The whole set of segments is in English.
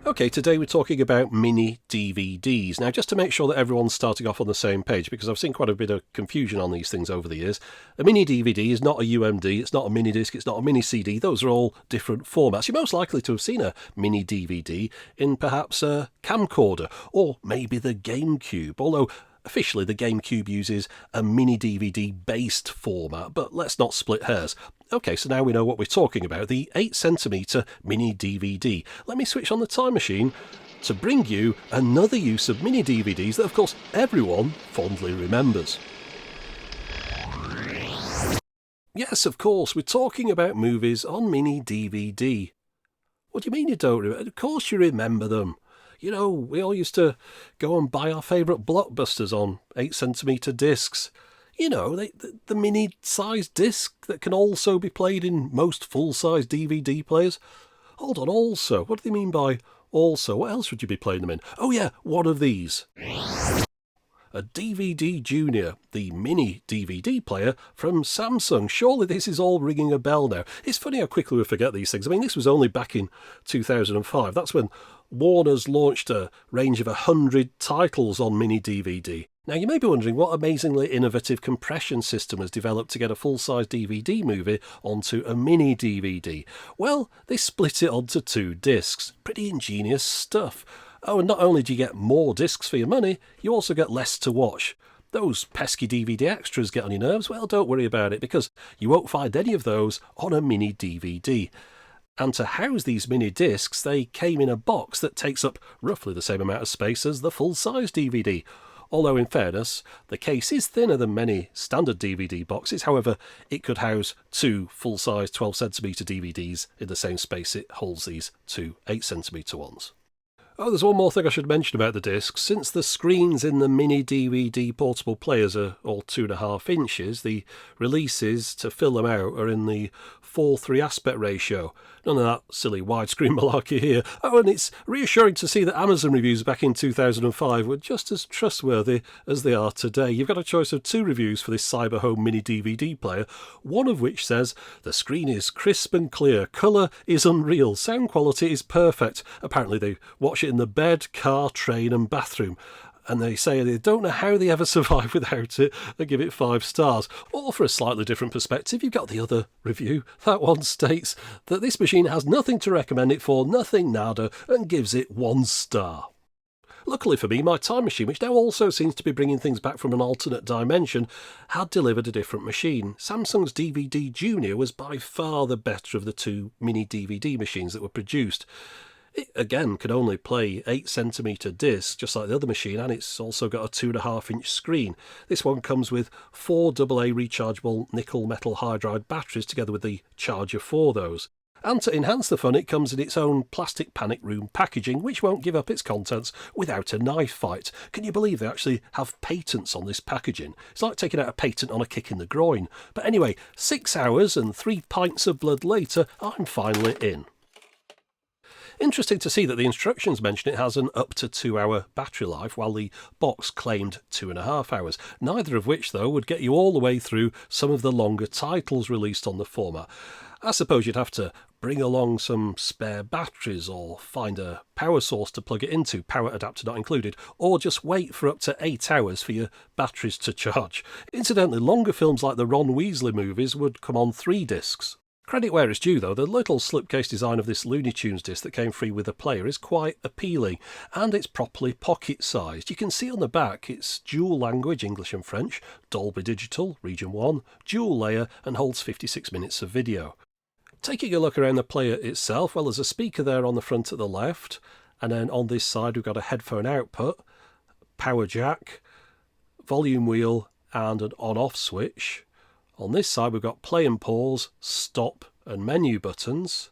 Okay, today we're talking about mini DVDs. Now, just to make sure that everyone's starting off on the same page, because I've seen quite a bit of confusion on these things over the years, a mini DVD is not a UMD, it's not a mini disc, it's not a mini CD. Those are all different formats. You're most likely to have seen a mini DVD in perhaps a camcorder, or maybe the GameCube, although officially the GameCube uses a mini DVD based format, but let's not split hairs. Okay, so now we know what we're talking about, the 8cm mini DVD. Let me switch on the time machine to bring you another use of mini DVDs that of course everyone fondly remembers. Yes, of course, we're talking about movies on mini DVD. What do you mean you don't remember? Of course you remember them. You know, we all used to go and buy our favourite blockbusters on 8cm discs. You know, the mini-sized disc that can also be played in most full-size DVD players. Hold on, also. What do they mean by also? What else would you be playing them in? Oh yeah, one of these. A DVD Junior, the mini DVD player from Samsung. Surely this is all ringing a bell now. It's funny how quickly we forget these things. I mean, this was only back in 2005. That's when Warner's launched a range of 100 titles on mini DVD. Now, you may be wondering what amazingly innovative compression system was developed to get a full-size DVD movie onto a mini DVD. Well, they split it onto 2 discs. Pretty ingenious stuff. Oh, and not only do you get more discs for your money, you also get less to watch. Those pesky DVD extras get on your nerves? Well, don't worry about it, because you won't find any of those on a mini DVD. And to house these mini discs, they came in a box that takes up roughly the same amount of space as the full-size DVD. Although, in fairness, the case is thinner than many standard DVD boxes. However, it could house 2 full-size 12cm DVDs in the same space it holds these 2 8cm ones. Oh, there's one more thing I should mention about the discs. Since the screens in the mini DVD portable players are all 2.5 inches, the releases to fill them out are in the 4:3 aspect ratio. None of that silly widescreen malarkey here. Oh, and it's reassuring to see that Amazon reviews back in 2005 were just as trustworthy as they are today. You've got a choice of 2 reviews for this Cyberhome mini DVD player, one of which says, "The screen is crisp and clear, colour is unreal, sound quality is perfect." Apparently they watch it in the bed, car, train and bathroom. And they say they don't know how they ever survive without it and give it 5 stars. Or for a slightly different perspective, you've got the other review. That one states that this machine has nothing to recommend it for, nothing nada, and gives it 1 star. Luckily for me, my time machine, which now also seems to be bringing things back from an alternate dimension, had delivered a different machine. Samsung's DVD Junior was by far the better of the 2 mini DVD machines that were produced. It, again, can only play 8cm discs, just like the other machine, and it's also got a 2.5-inch screen. This one comes with 4 AA rechargeable nickel metal hydride batteries, together with the charger for those. And to enhance the fun, it comes in its own plastic panic room packaging, which won't give up its contents without a knife fight. Can you believe they actually have patents on this packaging? It's like taking out a patent on a kick in the groin. But anyway, 6 hours and 3 pints of blood later, I'm finally in. Interesting to see that the instructions mention it has an up to 2-hour battery life, while the box claimed 2.5 hours, neither of which, though, would get you all the way through some of the longer titles released on the format. I suppose you'd have to bring along some spare batteries or find a power source to plug it into, power adapter not included, or just wait for up to 8 hours for your batteries to charge. Incidentally, longer films like the Ron Weasley movies would come on 3 discs. Credit where it's due, though, the little slipcase design of this Looney Tunes disc that came free with the player is quite appealing, and it's properly pocket-sized. You can see on the back it's dual language, English and French, Dolby Digital, Region 1, dual layer, and holds 56 minutes of video. Taking a look around the player itself, well, there's a speaker there on the front at the left, and then on this side we've got a headphone output, power jack, volume wheel, and an on-off switch. On this side we've got play and pause, stop and menu buttons.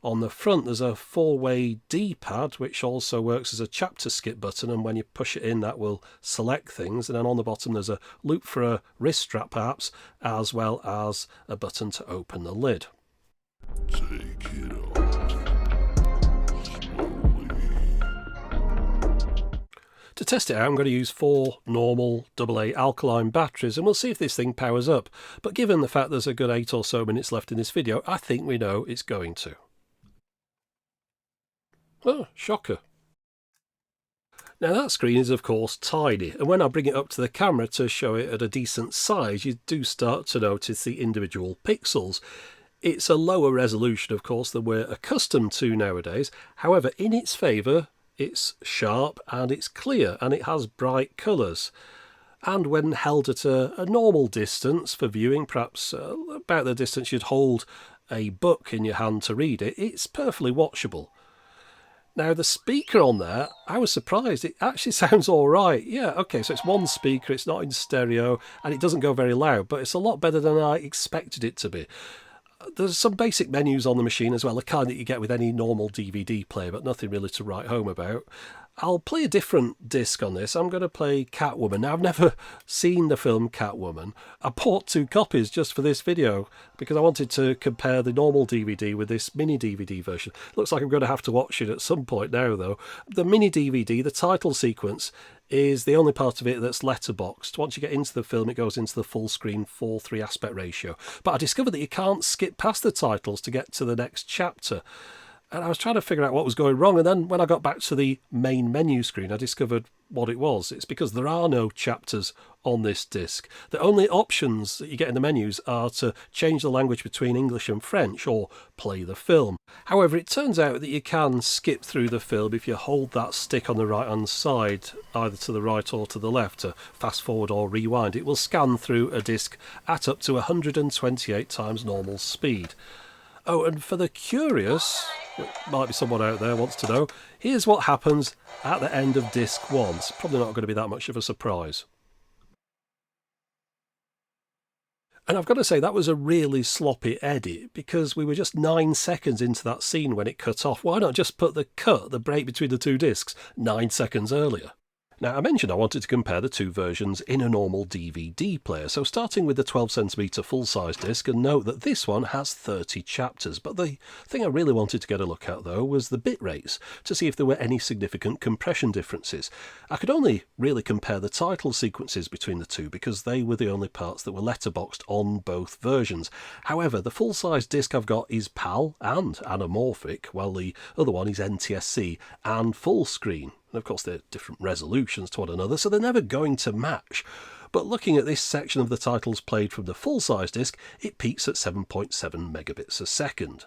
On the front there's a 4-way D-pad which also works as a chapter skip button, and when you push it in that will select things. And then on the bottom there's a loop for a wrist strap perhaps, as well as a button to open the lid. Take it off slowly. To test it out, I'm going to use 4 normal AA alkaline batteries, and we'll see if this thing powers up. But given the fact there's a good 8 or so minutes left in this video, I think we know it's going to. Oh, shocker. Now that screen is of course tiny, and when I bring it up to the camera to show it at a decent size, you do start to notice the individual pixels. It's a lower resolution, of course, than we're accustomed to nowadays. However, in its favour, it's sharp and it's clear and it has bright colours. And when held at a normal distance for viewing, perhaps about the distance you'd hold a book in your hand to read it, it's perfectly watchable. Now, the speaker on there, I was surprised. It actually sounds all right. Yeah, okay, so it's one speaker, it's not in stereo, and it doesn't go very loud, but it's a lot better than I expected it to be. There's some basic menus on the machine as well, the kind that you get with any normal DVD player, but nothing really to write home about. I'll play a different disc on this. I'm going to play Catwoman. Now, I've never seen the film Catwoman. I bought 2 copies just for this video because I wanted to compare the normal DVD with this MiniDVD version. Looks like I'm going to have to watch it at some point now, though. The MiniDVD, the title sequence, is the only part of it that's letterboxed. Once you get into the film, it goes into the full screen 4:3 aspect ratio. But I discovered that you can't skip past the titles to get to the next chapter. And I was trying to figure out what was going wrong, and then when I got back to the main menu screen, I discovered what it was. It's because there are no chapters on this disc. The only options that you get in the menus are to change the language between English and French, or play the film. However, it turns out that you can skip through the film if you hold that stick on the right-hand side, either to the right or to the left, to fast forward or rewind. It will scan through a disc at up to 128 times normal speed. Oh, and for the curious, might be someone out there wants to know, here's what happens at the end of disc 1. It's probably not going to be that much of a surprise. And I've got to say, that was a really sloppy edit, because we were just 9 seconds into that scene when it cut off. Why not just put the break between the 2 discs, 9 seconds earlier? Now, I mentioned I wanted to compare the 2 versions in a normal DVD player, so starting with the 12cm full-size disc, and note that this one has 30 chapters, but the thing I really wanted to get a look at, though, was the bit rates, to see if there were any significant compression differences. I could only really compare the title sequences between the 2, because they were the only parts that were letterboxed on both versions. However, the full-size disc I've got is PAL and anamorphic, while the other one is NTSC and full screen. And of course they're different resolutions to one another, so they're never going to match. But looking at this section of the titles played from the full-size disc, it peaks at 7.7 megabits a second.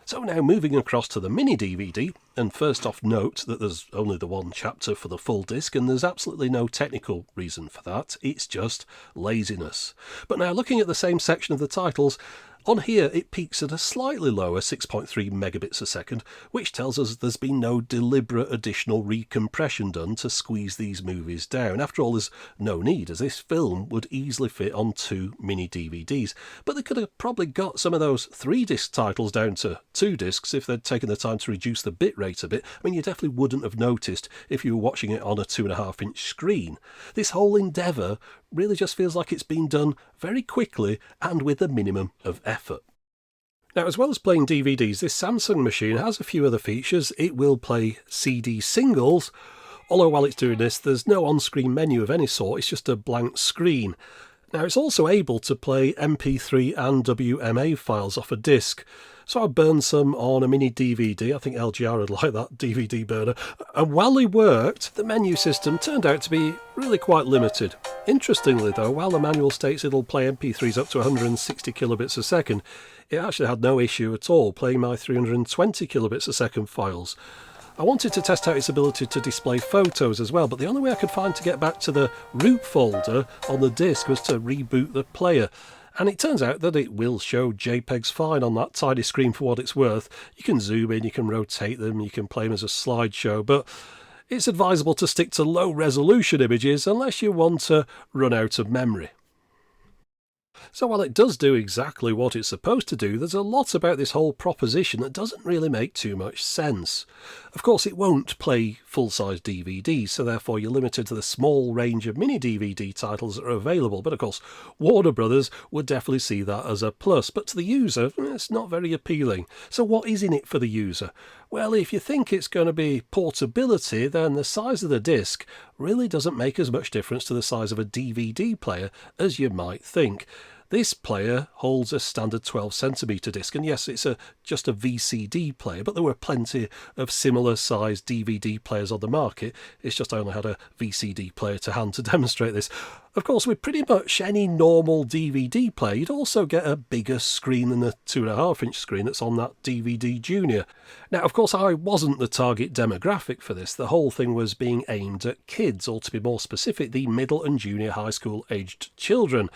So now moving across to the MiniDVD, and first off note that there's only the 1 chapter for the full disc, and there's absolutely no technical reason for that, it's just laziness. But now looking at the same section of the titles, on here it peaks at a slightly lower 6.3 megabits a second, which tells us there's been no deliberate additional recompression done to squeeze these movies down. After all, there's no need, as this film would easily fit on 2 mini-DVDs. But they could have probably got some of those 3-disc titles down to 2 discs if they'd taken the time to reduce the bitrate a bit. I mean, you definitely wouldn't have noticed if you were watching it on a 2.5-inch screen. This whole endeavour really just feels like it's been done very quickly and with a minimum of effort. Now, as well as playing DVDs, this Samsung machine has a few other features. It will play CD singles, although while it's doing this, there's no on-screen menu of any sort, it's just a blank screen. Now, it's also able to play MP3 and WMA files off a disc. So I burned some on a MiniDVD. I think LGR would like that DVD burner. And while they worked, the menu system turned out to be really quite limited. Interestingly though, while the manual states it'll play MP3s up to 160 kilobits a second, it actually had no issue at all playing my 320 kilobits a second files. I wanted to test out its ability to display photos as well, but the only way I could find to get back to the root folder on the disk was to reboot the player. And it turns out that it will show JPEGs fine on that tiny screen for what it's worth. You can zoom in, you can rotate them, you can play them as a slideshow, but it's advisable to stick to low resolution images unless you want to run out of memory. So while it does do exactly what it's supposed to do, there's a lot about this whole proposition that doesn't really make too much sense. Of course, it won't play full-size DVDs, so therefore you're limited to the small range of mini-DVD titles that are available, but of course Warner Brothers would definitely see that as a plus, but to the user, it's not very appealing. So what is in it for the user? Well, if you think it's going to be portability, then the size of the disc really doesn't make as much difference to the size of a DVD player as you might think. This player holds a standard 12cm disc, and yes, it's just a VCD player, but there were plenty of similar sized DVD players on the market. It's just I only had a VCD player to hand to demonstrate this. Of course, with pretty much any normal DVD player, you'd also get a bigger screen than the 2.5-inch screen that's on that DVD Junior. Now, of course, I wasn't the target demographic for this. The whole thing was being aimed at kids, or to be more specific, the middle and junior high school aged children.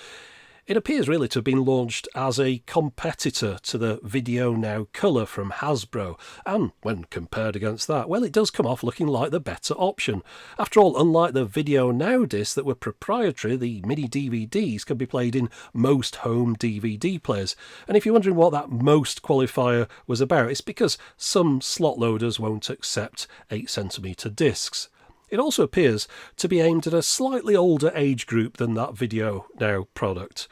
It appears really to have been launched as a competitor to the Video Now Colour from Hasbro, and when compared against that, well, it does come off looking like the better option. After all, unlike the Video Now discs that were proprietary, the MiniDVDs can be played in most home DVD players. And if you're wondering what that most qualifier was about, it's because some slot loaders won't accept 8cm discs. It also appears to be aimed at a slightly older age group than that Video Now product.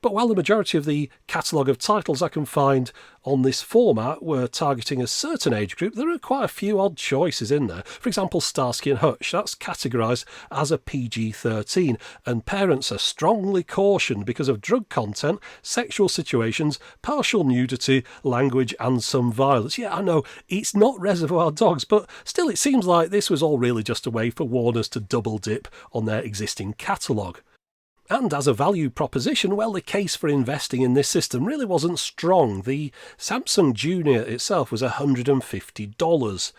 But while the majority of the catalogue of titles I can find on this format were targeting a certain age group, there are quite a few odd choices in there. For example, Starsky and Hutch, that's categorised as a PG-13, and parents are strongly cautioned because of drug content, sexual situations, partial nudity, language and some violence. Yeah, I know, it's not Reservoir Dogs, but still it seems like this was all really just a way for Warners to double dip on their existing catalogue. And as a value proposition, well, the case for investing in this system really wasn't strong. The Samsung Junior itself was $150,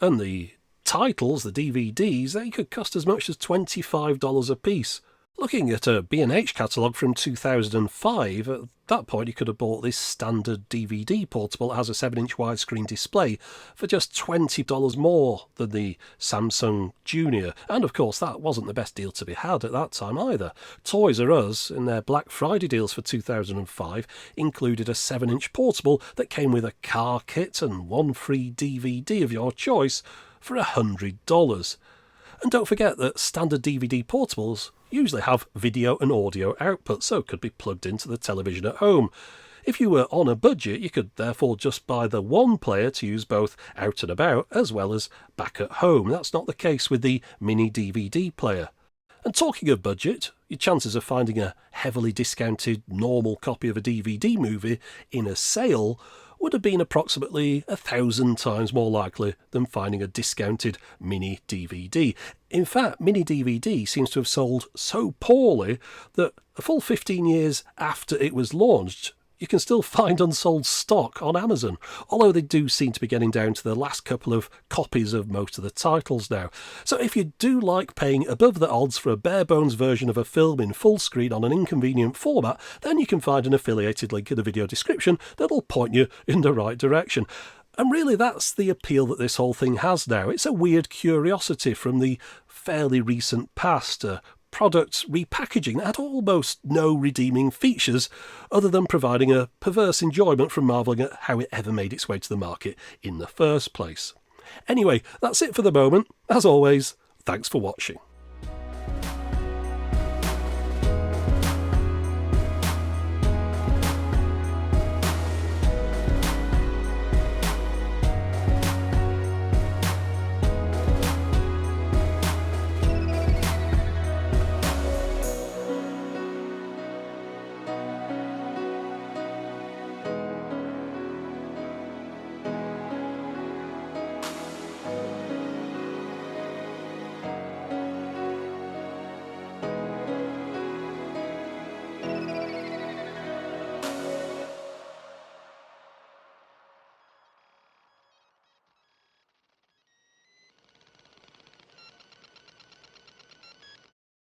and the titles, the DVDs, they could cost as much as $25 a piece. Looking at a B&H catalogue from 2005, at that point you could have bought this standard DVD portable that has a 7-inch widescreen display for just $20 more than the Samsung Junior. And of course that wasn't the best deal to be had at that time either. Toys R Us, in their Black Friday deals for 2005, included a 7-inch portable that came with a car kit and one free DVD of your choice for $100. And don't forget that standard DVD portables usually have video and audio output, so could be plugged into the television at home. If you were on a budget, you could therefore just buy the one player to use both out and about as well as back at home. That's not the case with the MiniDVD player. And talking of budget, your chances of finding a heavily discounted normal copy of a DVD movie in a sale would have been approximately 1,000 times more likely than finding a discounted MiniDVD. In fact, MiniDVD seems to have sold so poorly that a full 15 years after it was launched, you can still find unsold stock on Amazon, although they do seem to be getting down to the last couple of copies of most of the titles now. So if you do like paying above the odds for a bare-bones version of a film in full screen on an inconvenient format, then you can find an affiliated link in the video description that'll point you in the right direction. And really that's the appeal that this whole thing has now. It's a weird curiosity from the fairly recent past, products repackaging that had almost no redeeming features other than providing a perverse enjoyment from marvelling at how it ever made its way to the market in the first place. Anyway, that's it for the moment. As always, thanks for watching.